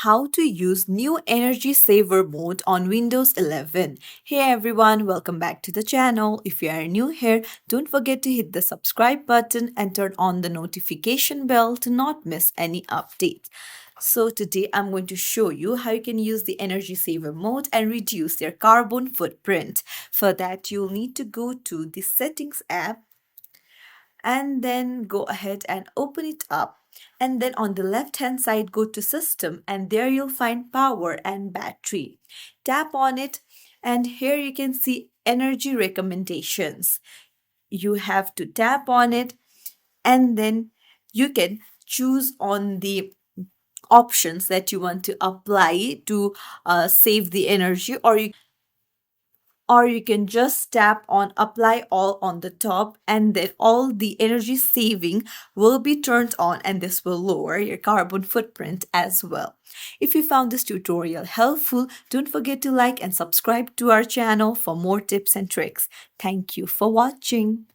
how to use new energy saver mode on Windows 11. Hey everyone, welcome back to the channel. If you are new here, don't forget to hit the subscribe button and turn on the notification bell to not miss any updates. So today I'm going to show you how you can use the energy saver mode and reduce your carbon footprint. For that, you'll need to go to the settings app and then go ahead and open it up. And then on the left hand side, go to system and there you'll find power and battery. Tap on it and here you can see energy recommendations. You have to tap on it and then you can choose on the options that you want to apply to save the energy, or you can just tap on apply all on the top and then all the energy saving will be turned on and this will lower your carbon footprint as well. If you found this tutorial helpful, don't forget to like and subscribe to our channel for more tips and tricks. Thank you for watching.